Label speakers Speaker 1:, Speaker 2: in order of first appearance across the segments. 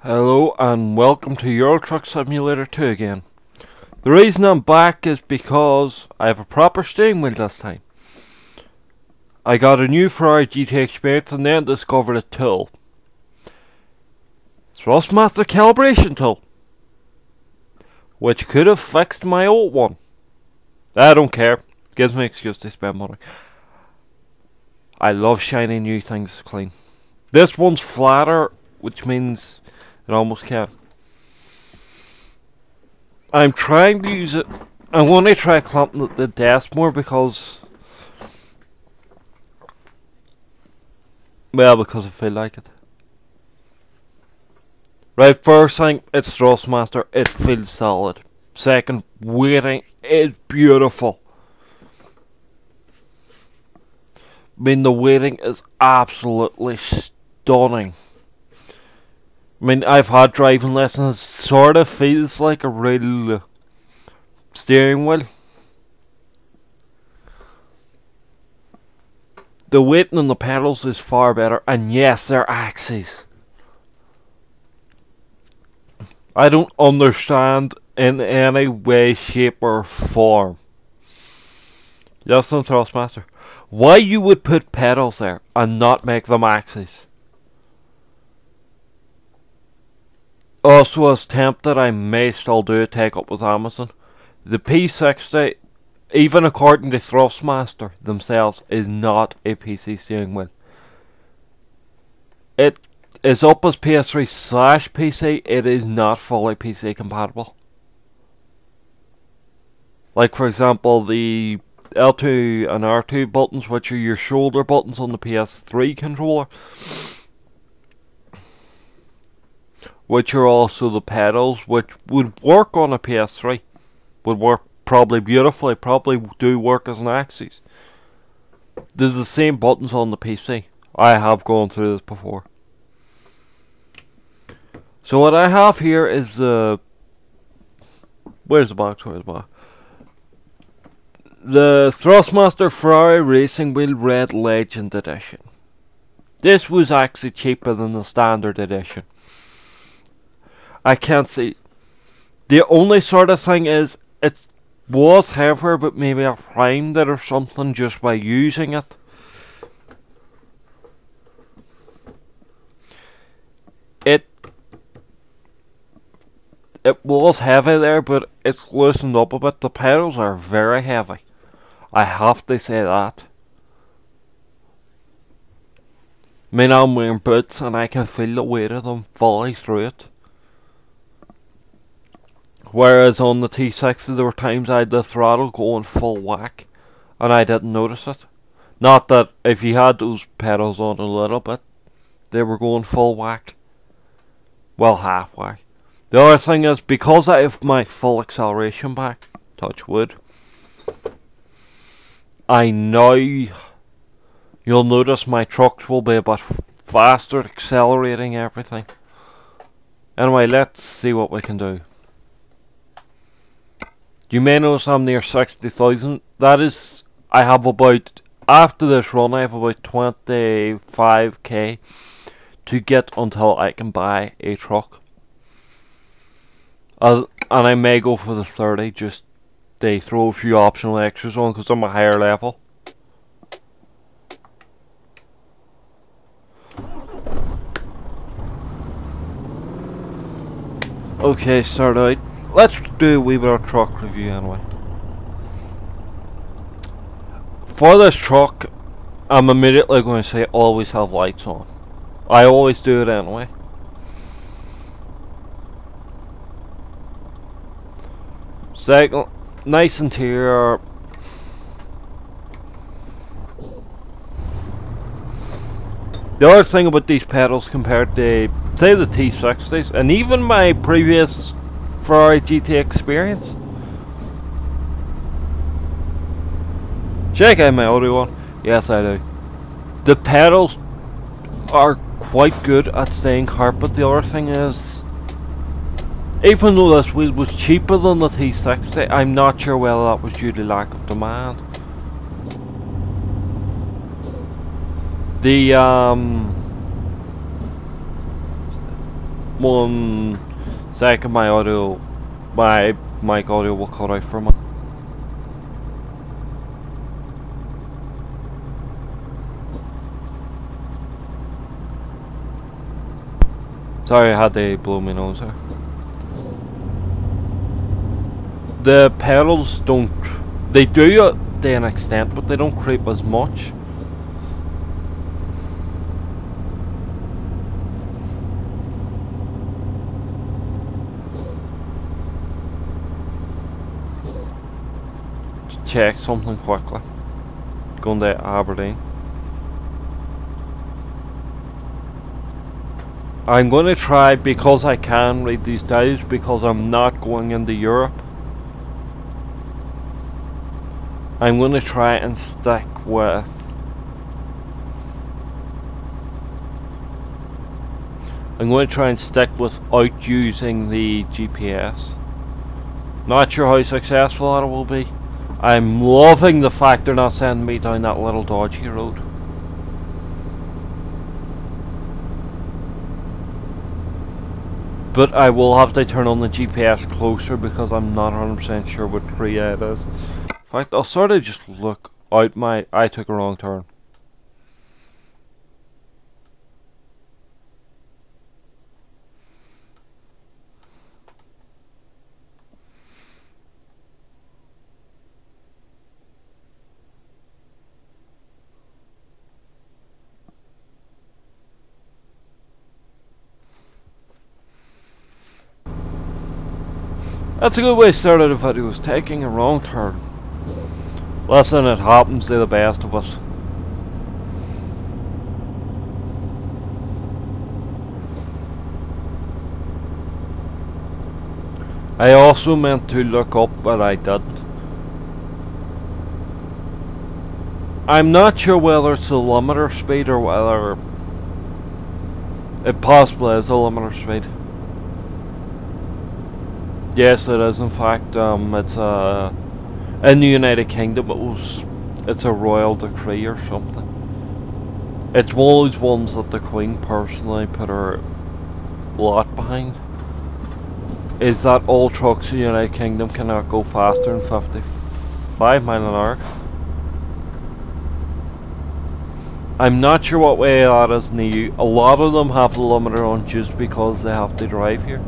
Speaker 1: Hello and welcome to Euro Truck Simulator 2 again. The reason I'm back is because I have a proper steering wheel this time. I got a new Ferrari GT experience and then discovered a tool. Thrustmater calibration tool. Which could have fixed my old one. I don't care. Gives me an excuse to spend money. I love shiny new things clean. This one's flatter, which means it almost can't. I'm trying to use it. I'm going to try clamping at the desk more because I feel like it. Right, first thing, it's Thrustmater. It feels solid. Second, weighting is beautiful. I mean, the weighting is absolutely stunning. I mean, I've had driving lessons. It sort of feels like a real steering wheel. The weighting on the pedals is far better, and yes, they're axes. I don't understand in any way, shape, or form. Just on Thrustmater, why you would put pedals there and not make them axes. Also, as tempted, I may still do a take up with Amazon. The P60, even according to Thrustmater themselves, is not a PC steering wheel. It is up as PS3/PC. It is not fully PC compatible. Like, for example, the L2 and R2 buttons, which are your shoulder buttons on the PS3 controller, which are also the pedals, which would work on a PS3, would work probably beautifully, probably do work as an axis. There's the same buttons on the PC. I have gone through this before. So what I have here is the... Where's the box? The Thrustmater Ferrari Racing Wheel Red Legend Edition. This was actually cheaper than the standard edition. I can't see. The only sort of thing is, it was heavier, but maybe I primed it or something just by using it. It was heavy there, but it's loosened up a bit. The pedals are very heavy. I have to say that. I mean, I'm wearing boots and I can feel the weight of them fully through it. Whereas on the T60 there were times I had the throttle going full whack and I didn't notice it. Not that if you had those pedals on a little bit, they were going full whack. Well, half whack. The other thing is, because I have my full acceleration back, touch wood, I know you'll notice my trucks will be a bit faster accelerating everything. Anyway, let's see what we can do. You may notice I'm near 60,000. That is, I have about, after this run, I have about 25k to get until I can buy a truck. And I may go for the 30, just they throw a few optional extras on because I'm a higher level. Okay, start out. Let's do a wee bit of truck review anyway. For this truck, I'm immediately going to say always have lights on. I always do it anyway. Second, nice interior. The other thing about these pedals compared to, say, the T60s, and even my previous Ferrari GT experience. Check out my audio one. Yes, I do. The pedals are quite good at staying sharp, but the other thing is, even though this wheel was cheaper than the T60, I'm not sure whether that was due to lack of demand. 1 second, my mic audio will cut out for me. Sorry, I had to blow my nose there. The pedals don't... They do to an extent, but they don't creep as much. Just check something quickly. Going to Aberdeen. I'm going to try, because I can read these dials, because I'm not going into Europe. I'm going to try and stick with... I'm going to try and stick without using the GPS. Not sure how successful that will be. I'm loving the fact they're not sending me down that little dodgy road. But I will have to turn on the GPS closer because I'm not 100% sure what area it is. In fact, I'll sort of just look out my... I took a wrong turn. That's a good way to start out a video, is taking a wrong turn. Listen, it happens to the best of us. I also meant to look up, but I didn't. I'm not sure whether it's the limiter speed or whether it possibly is a limiter speed. Yes, it is. In fact, it's in the United Kingdom. It's a royal decree or something. It's one of those ones that the Queen personally put her lot behind. Is that all trucks in the United Kingdom cannot go faster than 55 miles an hour. I'm not sure what way that is in the EU. A lot of them have the limiter on just because they have to drive here.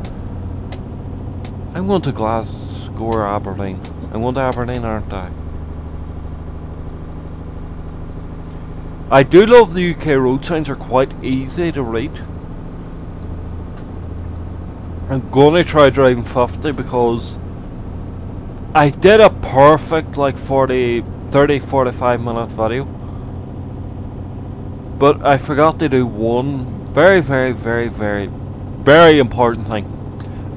Speaker 1: I'm going to Glasgow or Aberdeen. I'm going to Aberdeen, aren't I? I do love the UK road signs, are quite easy to read. I'm going to try driving 50 because I did a perfect like 30-45 minute video. But I forgot to do one very important thing.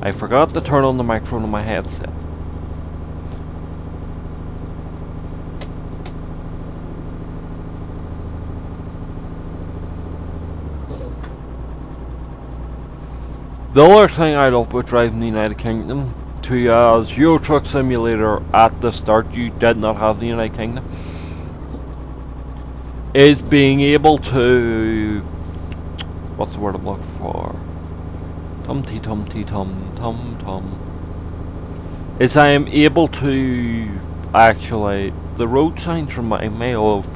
Speaker 1: I forgot to turn on the microphone on my headset. The other thing I love about driving the United Kingdom, as Euro Truck Simulator at the start you did not have the United Kingdom, is being able to... what's the word I'm looking for? Is I am able to actually... The road signs remind me of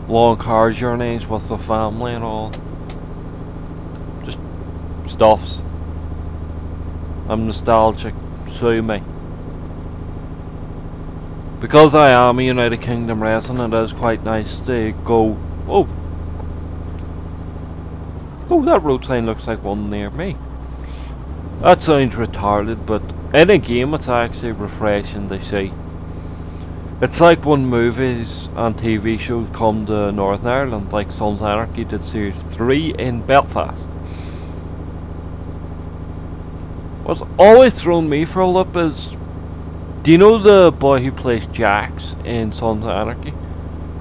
Speaker 1: long car journeys with the family and all. Just stuffs. I'm nostalgic, sue me. Because I am a United Kingdom resident, it is quite nice to go... Oh! Oh, that road sign looks like one near me. That sounds retarded, but in a game it's actually refreshing to see. It's like when movies and TV shows come to Northern Ireland, like Sons of Anarchy did Series 3 in Belfast. What's always thrown me for a loop is... Do you know the boy who plays Jax in Sons of Anarchy?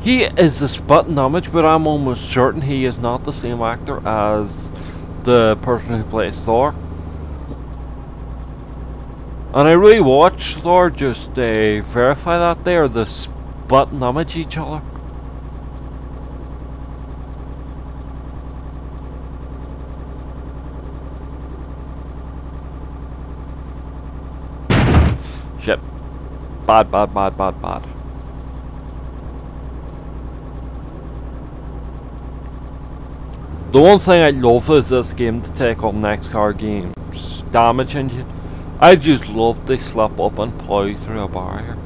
Speaker 1: He is a spitting image, but I'm almost certain he is not the same actor as the person who plays Thor. And I really watched Thor just verify that they are the spitting image each other. Shit. Bad, bad, bad, bad, bad. The one thing I love is this game to take up next car games. Damage engine. I just love to slip up and plow through a barrier.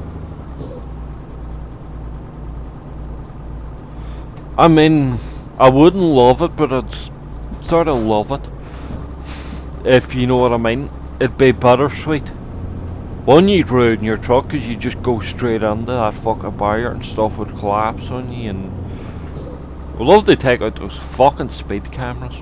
Speaker 1: I mean, I wouldn't love it, but I'd sort of love it. If you know what I mean. It'd be bittersweet. One, you'd ruin your truck because you just go straight into that fucking barrier and stuff would collapse on you, and I'd love to take out those fucking speed cameras.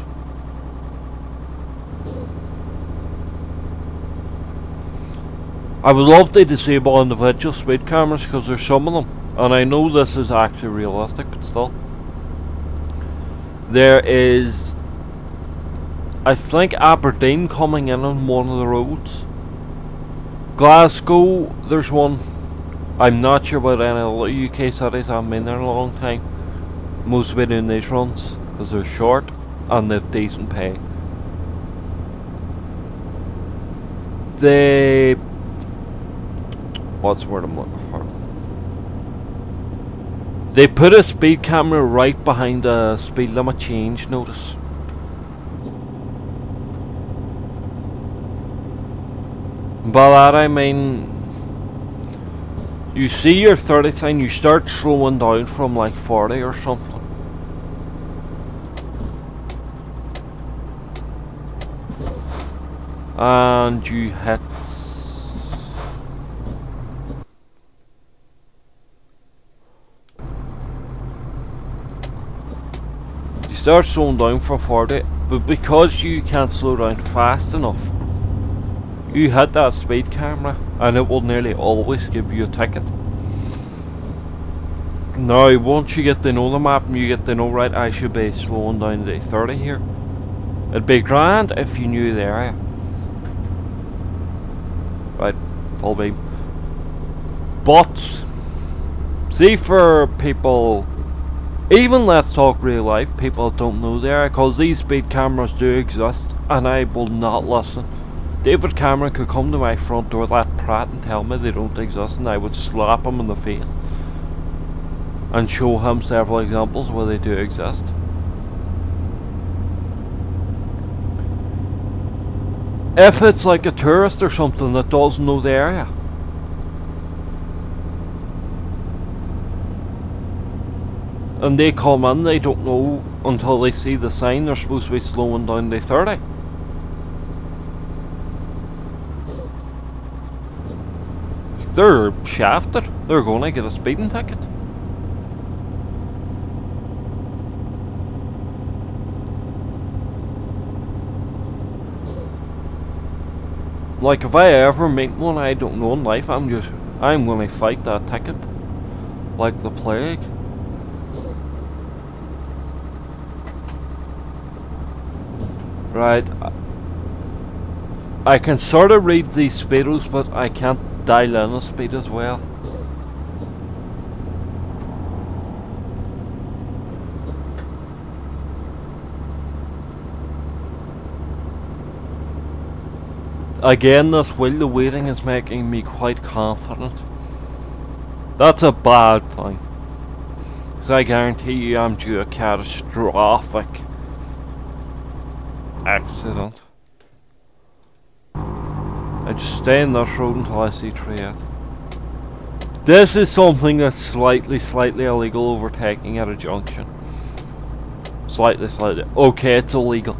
Speaker 1: I would love to disable individual speed cameras because there's some of them, and I know this is actually realistic, but still. There is, I think, Aberdeen coming in on one of the roads. Glasgow, there's one. I'm not sure about any other UK cities. I haven't been there in a long time. Most of it doing these runs because they're short and they've decent pay. What's the word I'm looking for? They put a speed camera right behind a speed limit change notice. By that I mean, you see your 30 sign, you start slowing down from like 40 or something. And you hit. You start slowing down from 40, but because you can't slow down fast enough, you hit that speed camera and it will nearly always give you a ticket. Now once you get to know the map and you get to know, right, I should be slowing down to 30 here, it'd be grand if you knew the area. Right, full beam. But see, for people, even let's talk real life, people don't know the area because these speed cameras do exist and I will not listen. David Cameron could come to my front door, that prat, and tell me they don't exist, and I would slap him in the face and show him several examples where they do exist. If it's like a tourist or something that doesn't know the area, and they come in, they don't know until they see the sign they're supposed to be slowing down to 30. They're shafted. They're going to get a speeding ticket. Like, if I ever meet one I don't know in life, I'm going to fight that ticket like the plague. Right, I can sort of read these speedos, but I can't dial in the speed as well. Again, this wheel of waiting is making me quite confident. That's a bad thing, because I guarantee you I'm due a catastrophic accident. I just stay in this road until I see Triad. This is something that's slightly illegal, overtaking at a junction. Slightly. Okay, it's illegal.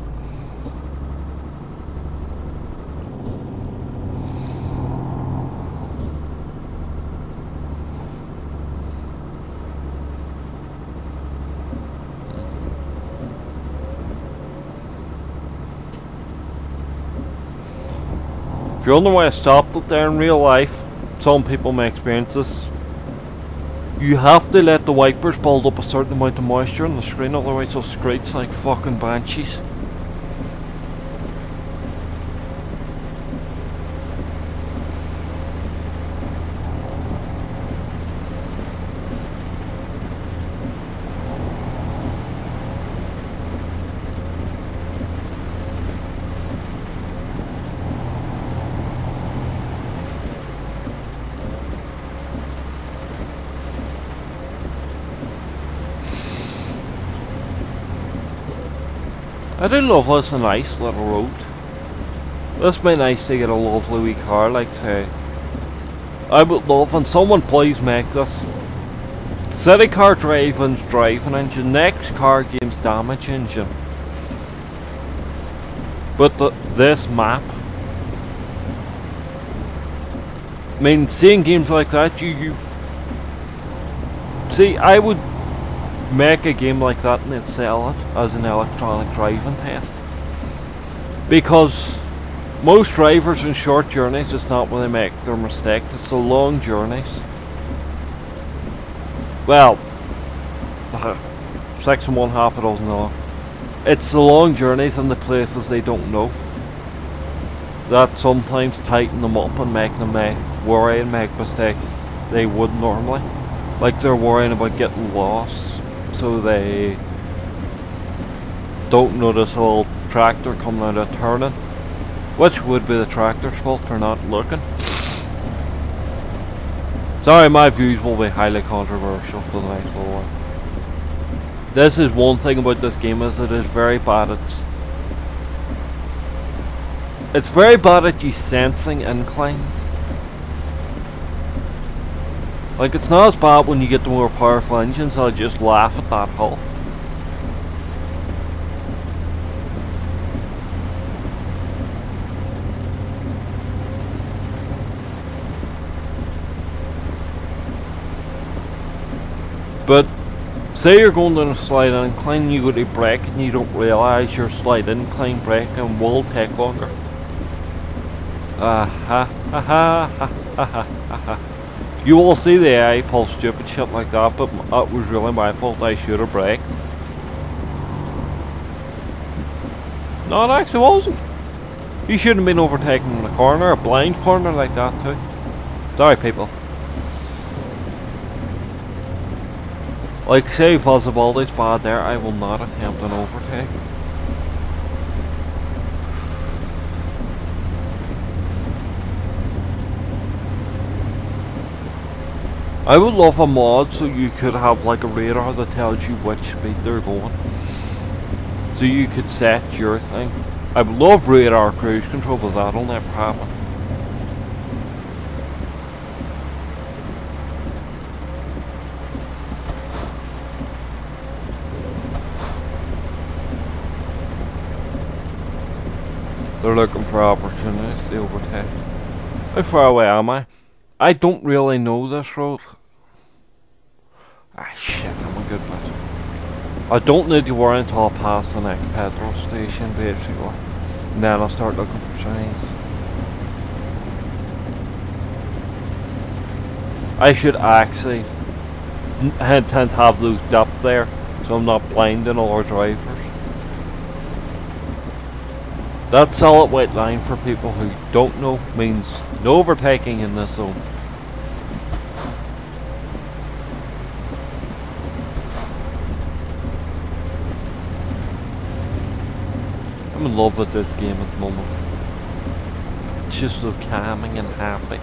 Speaker 1: If you're on the way I stopped it there in real life, some people may experience this. You have to let the wipers build up a certain amount of moisture on the screen, otherwise they'll screech like fucking banshees. I do love this a nice little road. This would be nice to get a lovely wee car, like say. I would love, and someone please make this. City car driving engine, next car games damage engine. But this map, I mean, seeing games like that, you see, I would make a game like that and then sell it as an electronic driving test. Because most drivers in short journeys, it's not when they make their mistakes, it's the long journeys. Well, 6 and 1/2 a dozen off. It's the long journeys and the places they don't know that sometimes tighten them up and make them worry and make mistakes they wouldn't normally. Like they're worrying about getting lost, so they don't notice a little tractor coming out of turning, which would be the tractor's fault for not looking. Sorry, my views will be highly controversial for the next little while. This is one thing about this game, is it is very bad at... It's very bad at you sensing inclines. Like, it's not as bad when you get the more powerful engines, I'll just laugh at that hull. But say you're going down a slight incline, you go to brake and you don't realise your slight incline braking will take longer. You will see the AI pull stupid shit like that, but that was really my fault. I should have braked. No, it actually wasn't. You shouldn't have been overtaken in a corner, a blind corner like that too. Sorry people. Like, say visibility's bad there, I will not attempt an overtake. I would love a mod so you could have like a radar that tells you which speed they're going. So you could set your thing. I would love radar cruise control, but that'll never happen. They're looking for opportunities to overtake. How far away am I? I don't really know this road. Ah shit, I'm a good bit. I don't need to worry until I pass the next petrol station basically. And then I'll start looking for signs. I should actually tend to have those dip there, so I'm not blinding all our drivers. That solid white line, for people who don't know, means no overtaking in this zone. I'm in love with this game at the moment. It's just so calming and happy.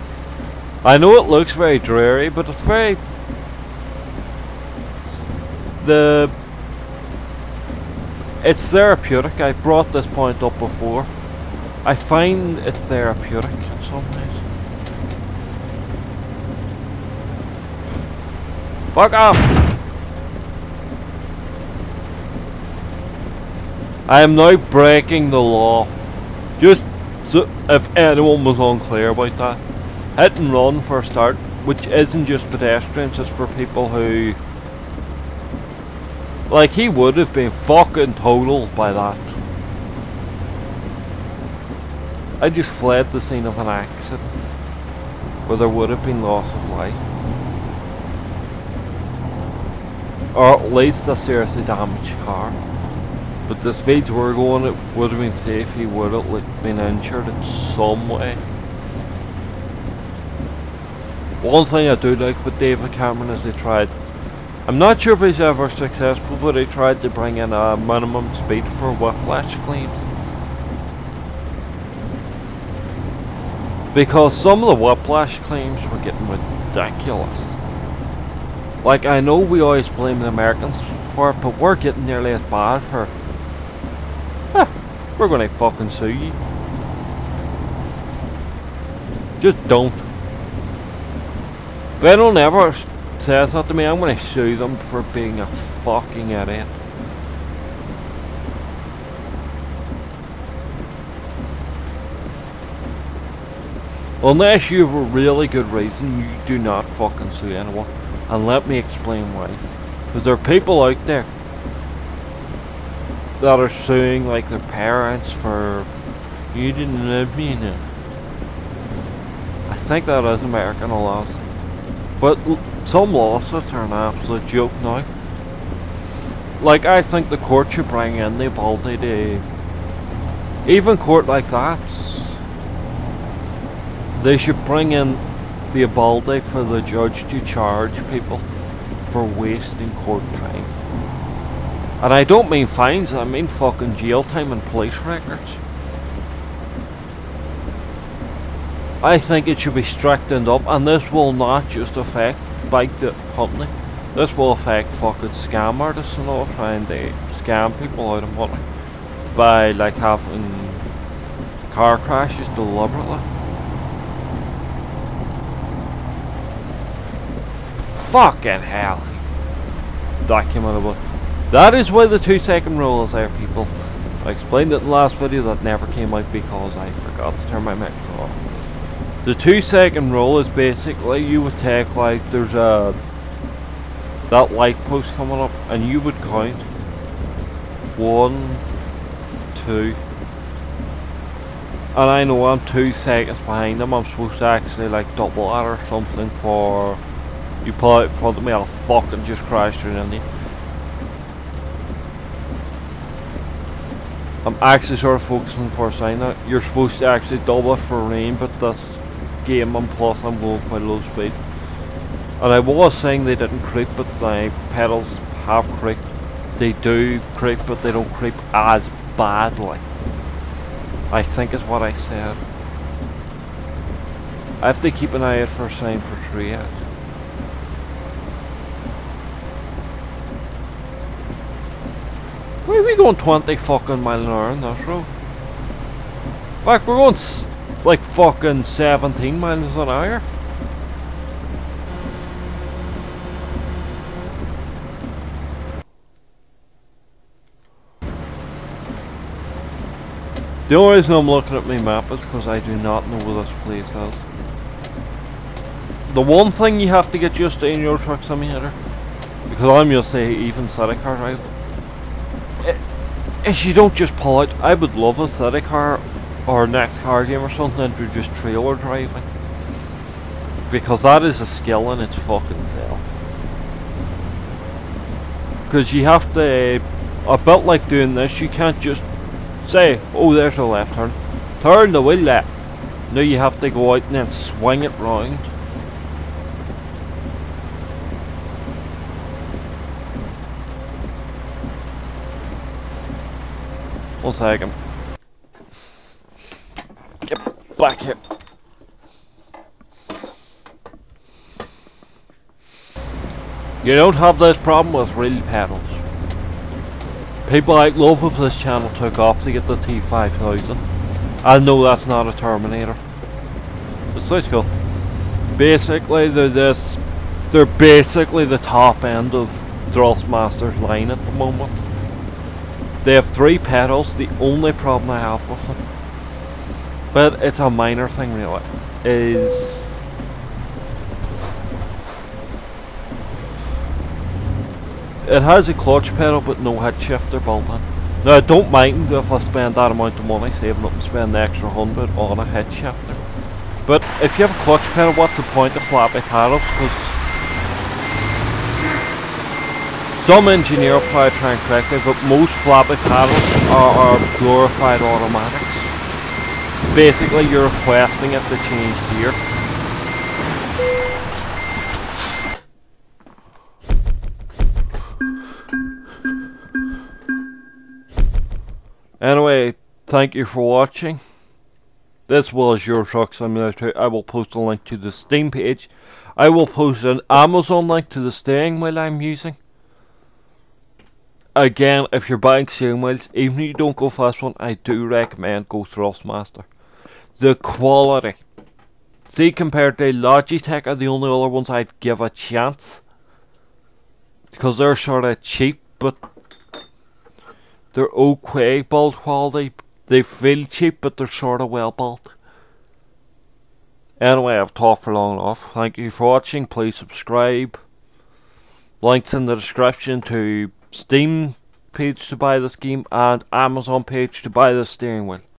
Speaker 1: I know it looks very dreary, but it's very... It's therapeutic. I brought this point up before. I find it therapeutic in some ways. Fuck off! I am now breaking the law. Just so if anyone was unclear about that. Hit and run for a start, which isn't just pedestrians, it's for people who... Like, he would have been fucking totaled by that. I just fled the scene of an accident where there would have been loss of life. Or at least a seriously damaged car. But the speeds we're going, it would have been safe. He would have been injured in some way. One thing I do like with David Cameron is they tried... I'm not sure if he's ever successful, but he tried to bring in a minimum speed for whiplash claims. Because some of the whiplash claims were getting ridiculous. Like, I know we always blame the Americans for it, but we're getting nearly as bad for We're gonna fucking sue you. Just don't. If anyone ever says that to me, I'm gonna sue them for being a fucking idiot. Unless you have a really good reason, you do not fucking sue anyone. And let me explain why. Because there are people out there that are suing like their parents for, you didn't love me enough. I think that is American laws. But some lawsuits are an absolute joke now. Like, I think the court should bring in the ability to, even court like that, they should bring in the ability for the judge to charge people for wasting court time. And I don't mean fines, I mean fucking jail time and police records. I think it should be strictened up, and this will not just affect bike the company. This will affect fucking scam artists and all, trying to scam people out of money by like having car crashes deliberately. Fucking hell. Documentable. That is why the 2-second rule is there, people. I explained it in the last video that never came out because I forgot to turn my microphone off. The 2-second rule is basically you would take, like, there's that light post coming up, and you would count 1, 2, and I know I'm 2 seconds behind them. I'm supposed to actually like double that or something for you pull out in front of me, I'll fucking just crash through into you. I'm actually sort of focusing for a sign that you're supposed to actually double it for rain, but this game and plus I'm going quite low speed. And I was saying they didn't creep, but my pedals have creeped. They do creep, but they don't creep as badly, I think is what I said. I have to keep an eye out for a sign for trade. Why are we going 20 fucking mile an hour on this road? In fact, we're going like fucking 17 miles an hour. The only reason I'm looking at my map is because I do not know where this place is. The one thing you have to get used to in your truck simulator, because I'm used to even city car driving, is you don't just pull out. I would love a city car or next car game or something to just trailer driving, because that is a skill in its fucking self. Because you have to, a bit like doing this, you can't just say, oh there's a left turn, turn the wheel left. No, you have to go out and then swing it round. One second. Get back here. You don't have this problem with real pedals. People I'd love if this channel took off to get the T5000. I know that's not a Terminator. It's so cool. Basically, they're basically the top end of Thrustmaster's line at the moment. They have 3 pedals. The only problem I have with them, but it's a minor thing really, is it has a clutch pedal but no head shifter built in. Now I don't mind if I spend that amount of money saving up and spend the extra 100 on a head shifter, but if you have a clutch pedal, what's the point of flappy pedals? Because some engineer will probably try and correct me, but most flappy paddles are glorified automatics. Basically, you're requesting it to change gear. Anyway, thank you for watching. This was Your Truck Simulator 2. I will post a link to the Steam page. I will post an Amazon link to the steering wheel I'm using. again, if you're buying steering wheels, even if you don't go for this one, I do recommend go Thrustmaster. The quality. See, compared to Logitech are the only other ones I'd give a chance. Because they're sort of cheap, but they're okay build quality. They feel cheap, but they're sort of well built. Anyway, I've talked for long enough. Thank you for watching. Please subscribe. Links in the description to Steam page to buy this game and Amazon page to buy the steering wheel.